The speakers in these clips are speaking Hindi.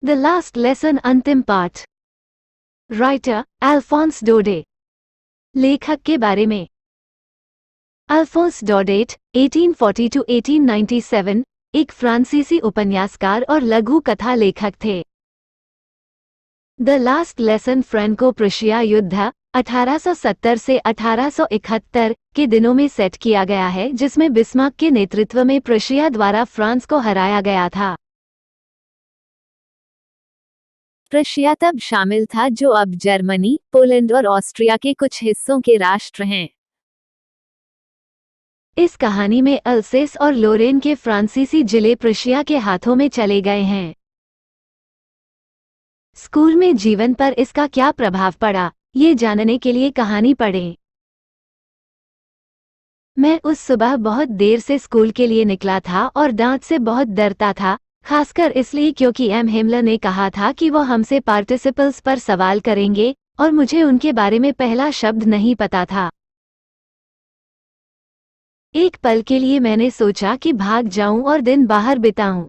द लास्ट लेसन अंतिम पाठ। राइटर अल्फोंस डोडे। लेखक के बारे में। अल्फोंस डोडेट 1840 to 1897 एक फ्रांसीसी उपन्यासकार और लघु कथा लेखक थे। The last lesson Franco Prussia युद्ध 1870 से 1871 के दिनों में सेट किया गया है, जिसमें बिस्मार्क के नेतृत्व में प्रुशिया द्वारा फ्रांस को हराया गया था। प्रुशिया तब शामिल था जो अब जर्मनी, पोलैंड और ऑस्ट्रिया के कुछ हिस्सों के राष्ट्र हैं। इस कहानी में अल्सेस और लोरेन के फ्रांसीसी जिले प्रुशिया के हाथों में चले गए हैं। स्कूल में जीवन पर इसका क्या प्रभाव पड़ा, ये जानने के लिए कहानी पढ़ें। मैं उस सुबह बहुत देर से स्कूल के लिए निकला था और डांट से बहुत डरता था, खासकर इसलिए क्योंकि एम हिमलर ने कहा था कि वो हमसे पार्टिसिपल्स पर सवाल करेंगे और मुझे उनके बारे में पहला शब्द नहीं पता था। एक पल के लिए मैंने सोचा कि भाग जाऊं और दिन बाहर बिताऊं।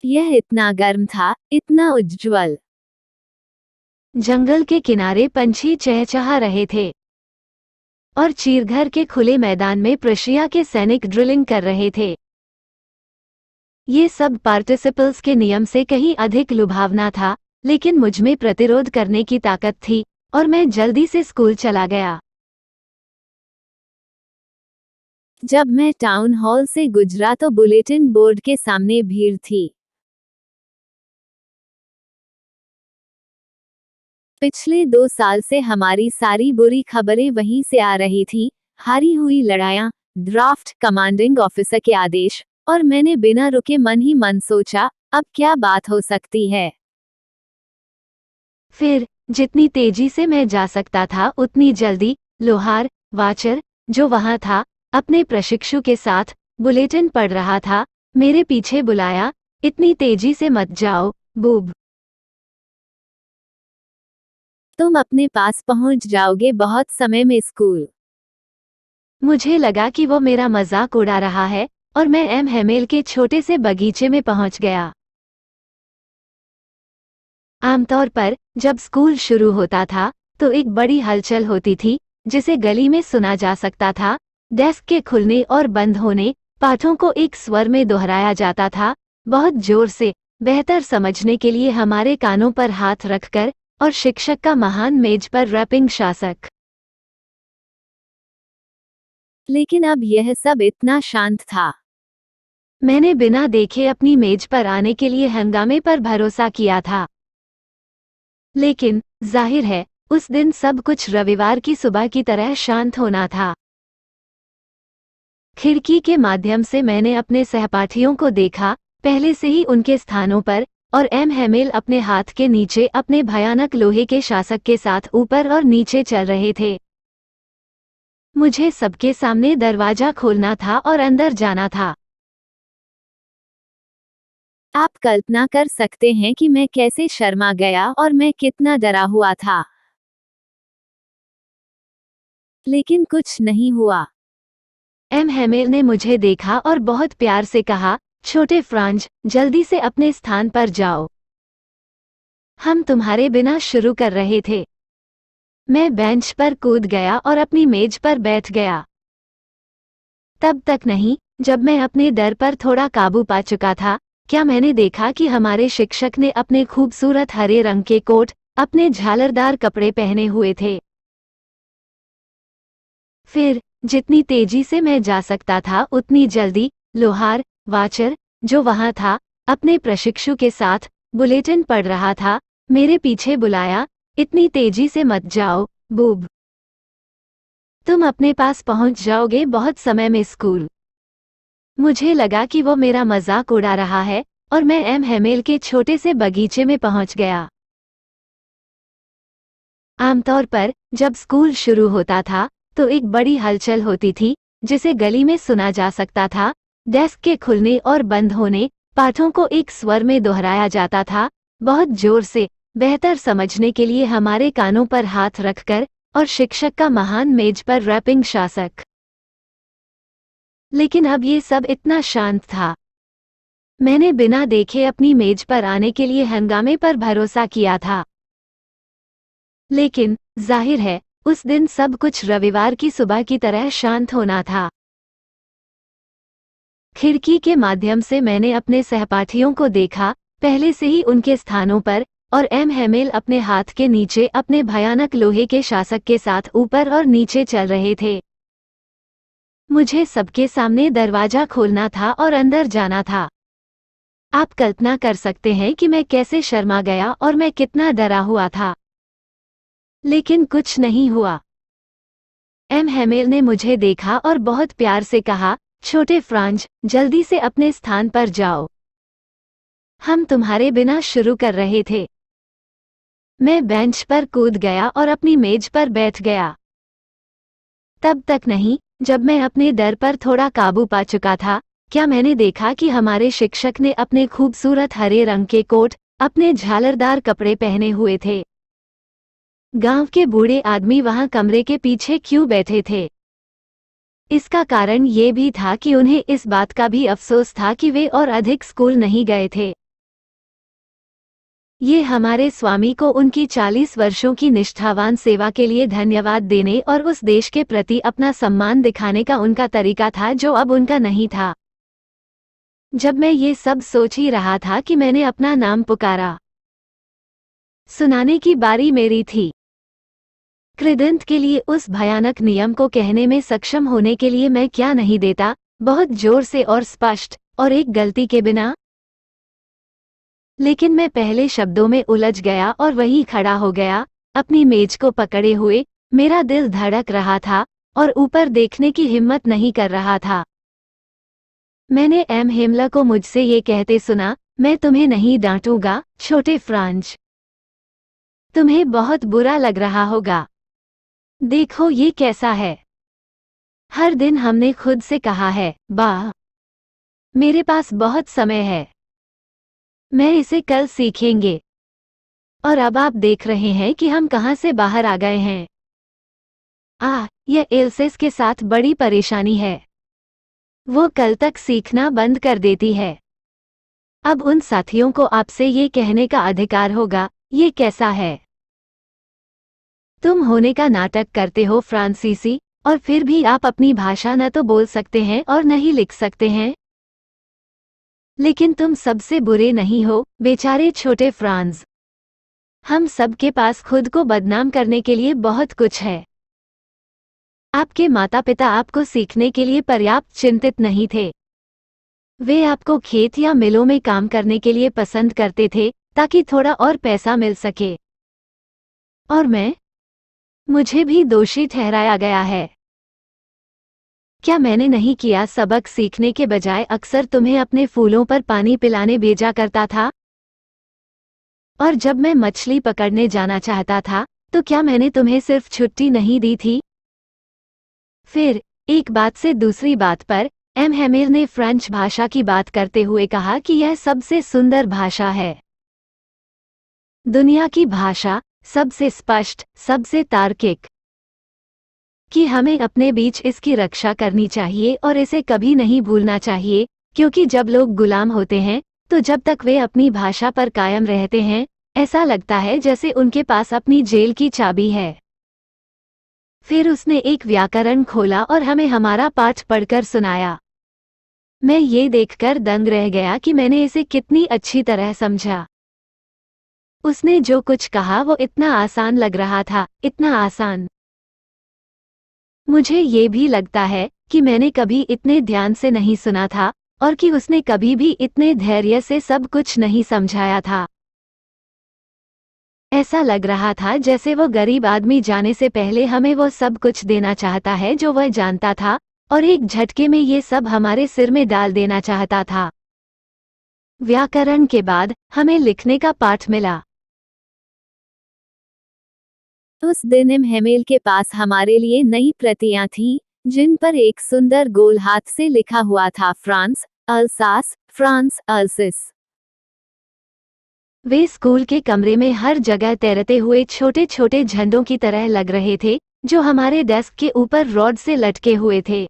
यह इतना गर्म था, इतना उज्ज्वल। जंगल के किनारे पंछी चहचहा रहे थे और चीरघर के खुले मैदान में प्रुशिया के सैनिक ड्रिलिंग कर रहे थे। ये सब पार्टिसिपल्स के नियम से कहीं अधिक लुभावना था, लेकिन मुझमें प्रतिरोध करने की ताकत थी और मैं जल्दी से स्कूल चला गया। जब मैं टाउन हॉल से गुजरा तो बुलेटिन बोर्ड के सामने भीड़ थी। पिछले 2 साल से हमारी सारी बुरी खबरें वहीं से आ रही थी, हारी हुई लड़ाइयां, ड्राफ्ट, कमांडिंग ऑफिसर के आदेश, और मैंने बिना रुके मन ही मन सोचा, अब क्या बात हो सकती है। फिर जितनी तेजी से मैं जा सकता था उतनी जल्दी लोहार वाचर, जो वहां था, अपने प्रशिक्षु के साथ बुलेटिन पढ़ रहा था, मेरे पीछे बुलाया, इतनी तेजी से मत जाओ, बूब। तुम अपने पास पहुंच जाओगे बहुत समय में स्कूल। मुझे लगा कि वो मेरा मजाक उड़ा रहा है और मैं एम हेमेल के छोटे से बगीचे में पहुंच गया। आमतौर पर जब स्कूल शुरू होता था तो एक बड़ी हलचल होती थी, जिसे गली में सुना जा सकता था। डेस्क के खुलने और बंद होने, पाठों को एक स्वर में दोहराया जाता था, बहुत जोर से, बेहतर समझने के लिए हमारे कानों पर हाथ रखकर, और शिक्षक का महान मेज पर रैपिंग शासक। लेकिन अब यह सब इतना शांत था। मैंने बिना देखे अपनी मेज पर आने के लिए हंगामे पर भरोसा किया था। लेकिन जाहिर है उस दिन सब कुछ रविवार की सुबह की तरह शांत होना था। खिड़की के माध्यम से मैंने अपने सहपाठियों को देखा, पहले से ही उनके स्थानों पर, और एम हेमेल अपने हाथ के नीचे अपने भयानक लोहे के शासक के साथ ऊपर और नीचे चल रहे थे। मुझे सबके सामने दरवाजा खोलना था और अंदर जाना था। आप कल्पना कर सकते हैं कि मैं कैसे शर्मा गया और मैं कितना डरा हुआ था। लेकिन कुछ नहीं हुआ। एम हेमेल ने मुझे देखा और बहुत प्यार से कहा, छोटे फ्रांज, जल्दी से अपने स्थान पर जाओ। हम तुम्हारे बिना शुरू कर रहे थे। मैं बेंच पर कूद गया और अपनी मेज पर बैठ गया। तब तक नहीं, जब मैं अपने डर पर थोड़ा काबू पा चुका था, क्या मैंने देखा कि हमारे शिक्षक ने अपने खूबसूरत हरे रंग के कोट, अपने झालरदार कपड़े पहने हुए थे। फिर जितनी तेजी से मैं जा सकता था उतनी जल्दी लोहार वाचर, जो वहां था, अपने प्रशिक्षु के साथ बुलेटिन पढ़ रहा था, मेरे पीछे बुलाया, इतनी तेजी से मत जाओ, बूब। तुम अपने पास पहुंच जाओगे बहुत समय में स्कूल। मुझे लगा कि वो मेरा मजाक उड़ा रहा है और मैं एम हेमेल के छोटे से बगीचे में पहुंच गया। आमतौर पर जब स्कूल शुरू होता था तो एक बड़ी हलचल होती थी, जिसे गली में सुना जा सकता था। डेस्क के खुलने और बंद होने, पाठों को एक स्वर में दोहराया जाता था, बहुत जोर से, बेहतर समझने के लिए हमारे कानों पर हाथ रखकर, और शिक्षक का महान मेज पर रैपिंग शासक। लेकिन अब ये सब इतना शांत था। मैंने बिना देखे अपनी मेज पर आने के लिए हंगामे पर भरोसा किया था। लेकिन जाहिर है उस दिन सब कुछ रविवार की सुबह की तरह शांत होना था। खिड़की के माध्यम से मैंने अपने सहपाठियों को देखा, पहले से ही उनके स्थानों पर, और एम हेमेल अपने हाथ के नीचे अपने भयानक लोहे के शासक के साथ ऊपर और नीचे चल रहे थे। मुझे सबके सामने दरवाजा खोलना था और अंदर जाना था। आप कल्पना कर सकते हैं कि मैं कैसे शर्मा गया और मैं कितना डरा हुआ था। लेकिन कुछ नहीं हुआ। एम हेमेल ने मुझे देखा और बहुत प्यार से कहा, छोटे फ्रांज, जल्दी से अपने स्थान पर जाओ। हम तुम्हारे बिना शुरू कर रहे थे। मैं बेंच पर कूद गया और अपनी मेज पर बैठ गया। तब तक नहीं, जब मैं अपने डर पर थोड़ा काबू पा चुका था, क्या मैंने देखा कि हमारे शिक्षक ने अपने खूबसूरत हरे रंग के कोट, अपने झालरदार कपड़े पहने हुए थे। गांव के बूढ़े आदमी वहां कमरे के पीछे क्यों बैठे थे? इसका कारण ये भी था कि उन्हें इस बात का भी अफसोस था कि वे और अधिक स्कूल नहीं गए थे। ये हमारे स्वामी को उनकी 40 वर्षों की निष्ठावान सेवा के लिए धन्यवाद देने और उस देश के प्रति अपना सम्मान दिखाने का उनका तरीका था जो अब उनका नहीं था। जब मैं ये सब सोच ही रहा था कि मैंने अपना नाम पुकारा। सुनाने की बारी मेरी थी। क्रिडेंट के लिए उस भयानक नियम को कहने में सक्षम होने के लिए मैं क्या नहीं देता, बहुत जोर से और स्पष्ट, और एक गलती के बिना। लेकिन मैं पहले शब्दों में उलझ गया और वहीं खड़ा हो गया, अपनी मेज को पकड़े हुए। मेरा दिल धड़क रहा था और ऊपर देखने की हिम्मत नहीं कर रहा था। मैंने एम हेमला को मुझसे ये कहते सुना, मैं तुम्हें नहीं डांटूंगा, छोटे फ्रांज। तुम्हें बहुत बुरा लग रहा होगा। देखो ये कैसा है। हर दिन हमने खुद से कहा है, वाह, मेरे पास बहुत समय है, मैं इसे कल सीखेंगे। और अब आप देख रहे हैं कि हम कहां से बाहर आ गए हैं। यह एल्सेस के साथ बड़ी परेशानी है। वो कल तक सीखना बंद कर देती है। अब उन साथियों को आपसे ये कहने का अधिकार होगा, ये कैसा है? तुम होने का नाटक करते हो फ्रांसीसी, और फिर भी आप अपनी भाषा न तो बोल सकते हैं और न ही लिख सकते हैं। लेकिन तुम सबसे बुरे नहीं हो, बेचारे छोटे फ्रांज। हम सबके पास खुद को बदनाम करने के लिए बहुत कुछ है। आपके माता पिता आपको सीखने के लिए पर्याप्त चिंतित नहीं थे। वे आपको खेत या मिलों में काम करने के लिए पसंद करते थे ताकि थोड़ा और पैसा मिल सके। और मुझे भी दोषी ठहराया गया है। क्या मैंने नहीं किया? सबक सीखने के बजाय अक्सर तुम्हें अपने फूलों पर पानी पिलाने भेजा करता था। और जब मैं मछली पकड़ने जाना चाहता था तो क्या मैंने तुम्हें सिर्फ छुट्टी नहीं दी थी? फिर एक बात से दूसरी बात पर एम हेमेल ने फ्रेंच भाषा की बात करते हुए कहा कि यह सबसे सुंदर भाषा है, दुनिया की भाषा, सबसे स्पष्ट, सबसे तार्किक, कि हमें अपने बीच इसकी रक्षा करनी चाहिए और इसे कभी नहीं भूलना चाहिए, क्योंकि जब लोग गुलाम होते हैं तो जब तक वे अपनी भाषा पर कायम रहते हैं, ऐसा लगता है जैसे उनके पास अपनी जेल की चाबी है। फिर उसने एक व्याकरण खोला और हमें हमारा पाठ पढ़कर सुनाया। मैं ये देखकर दंग रह गया कि मैंने इसे कितनी अच्छी तरह समझा। उसने जो कुछ कहा वो इतना आसान लग रहा था, इतना आसान। मुझे ये भी लगता है कि मैंने कभी इतने ध्यान से नहीं सुना था और कि उसने कभी भी इतने धैर्य से सब कुछ नहीं समझाया था। ऐसा लग रहा था जैसे वो गरीब आदमी जाने से पहले हमें वो सब कुछ देना चाहता है जो वह जानता था, और एक झटके में ये सब हमारे सिर में डाल देना चाहता था। व्याकरण के बाद हमें लिखने का पाठ मिला। उस दिन एम हेमेल के पास हमारे लिए नई प्रतियां थीं, जिन पर एक सुंदर गोल हाथ से लिखा हुआ था, फ्रांस, अल्सास, फ्रांस, अल्सिस। वे स्कूल के कमरे में हर जगह तैरते हुए छोटे छोटे झंडों की तरह लग रहे थे, जो हमारे डेस्क के ऊपर रॉड से लटके हुए थे।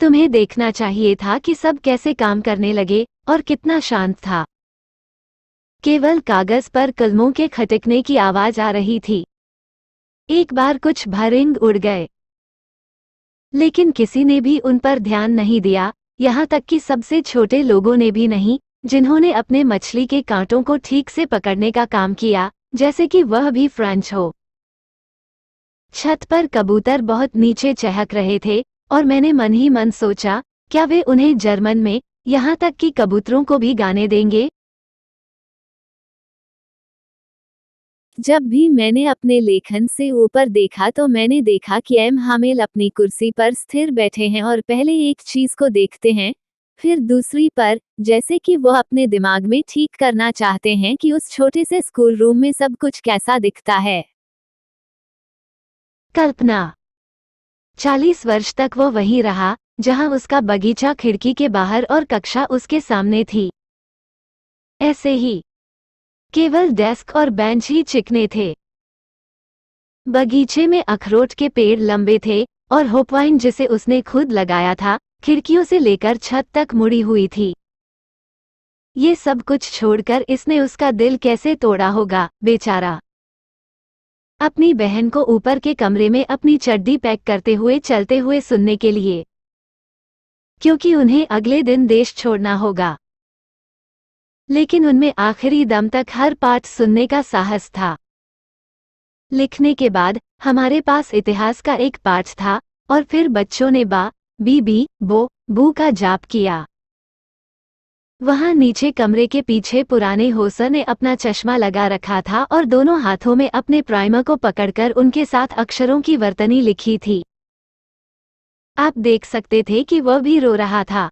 तुम्हें देखना चाहिए था कि सब कैसे काम करने लगे और कितना शांत था। केवल कागज पर कलमों के खटकने की आवाज आ रही थी। एक बार कुछ भरिंग उड़ गए, लेकिन किसी ने भी उन पर ध्यान नहीं दिया, यहाँ तक कि सबसे छोटे लोगों ने भी नहीं, जिन्होंने अपने मछली के कांटों को ठीक से पकड़ने का काम किया, जैसे कि वह भी फ्रेंच हो। छत पर कबूतर बहुत नीचे चहक रहे थे और मैंने मन ही मन सोचा, क्या वे उन्हें जर्मन में, यहाँ तक कि कबूतरों को भी गाने देंगे? जब भी मैंने अपने लेखन से ऊपर देखा तो मैंने देखा कि एम हामेल अपनी कुर्सी पर स्थिर बैठे हैं और पहले एक चीज को देखते हैं, फिर दूसरी पर, जैसे कि वो अपने दिमाग में ठीक करना चाहते हैं कि उस छोटे से स्कूल रूम में सब कुछ कैसा दिखता है। कल्पना। 40 वर्ष तक वो वहीं रहा, जहां उसका बगीचा खिड़की के बाहर और कक्षा उसके सामने थी। ऐसे ही केवल डेस्क और बेंच ही चिकने थे। बगीचे में अखरोट के पेड़ लंबे थे और होपवाइन जिसे उसने खुद लगाया था, खिड़कियों से लेकर छत तक मुड़ी हुई थी। ये सब कुछ छोड़कर इसने उसका दिल कैसे तोड़ा होगा, बेचारा। अपनी बहन को ऊपर के कमरे में अपनी चड्डी पैक करते हुए चलते हुए सुनने के लिए, क्योंकि उन्हें अगले दिन देश छोड़ना होगा। लेकिन उनमें आखिरी दम तक हर पाठ सुनने का साहस था। लिखने के बाद हमारे पास इतिहास का एक पाठ था और फिर बच्चों ने बा, बीबी, बो, बू का जाप किया। वहां नीचे कमरे के पीछे पुराने होसर ने अपना चश्मा लगा रखा था और दोनों हाथों में अपने प्राइमर को पकड़कर उनके साथ अक्षरों की वर्तनी लिखी थी। आप देख सकते थे कि वह भी रो रहा था।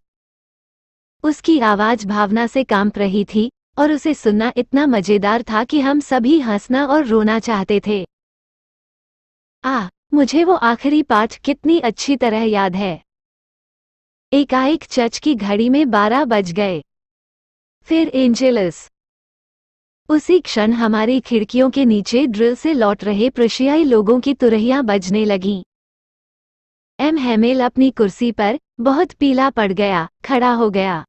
उसकी आवाज भावना से कांप रही थी और उसे सुनना इतना मजेदार था कि हम सभी हंसना और रोना चाहते थे। मुझे वो आखिरी पाठ कितनी अच्छी तरह याद है। एकाएक चर्च की घड़ी में 12 बज गए। फिर एंजेलस। उसी क्षण हमारी खिड़कियों के नीचे ड्रिल से लौट रहे प्रशियाई लोगों की तुरहियां बजने लगीं। एम हैमेल अपनी कुर्सी पर, बहुत पीला पड़ गया, खड़ा हो गया।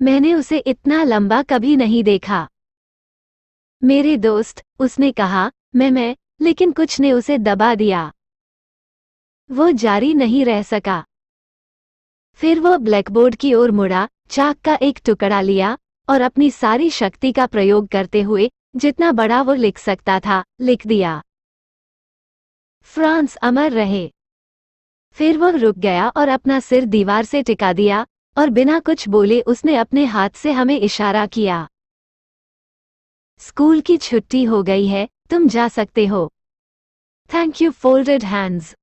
मैंने उसे इतना लंबा कभी नहीं देखा। मेरे दोस्त, उसने कहा, मैं, लेकिन कुछ ने उसे दबा दिया। वो जारी नहीं रह सका। फिर वो ब्लैकबोर्ड की ओर मुड़ा, चाक का एक टुकड़ा लिया और अपनी सारी शक्ति का प्रयोग करते हुए, जितना बड़ा वो लिख सकता था, लिख दिया। फ्रांस अमर रहे। फिर वो रुक गया और अपना सिर दीवार से टिका दिया और बिना कुछ बोले उसने अपने हाथ से हमें इशारा किया। स्कूल की छुट्टी हो गई है, तुम जा सकते हो। Thank you. Folded hands.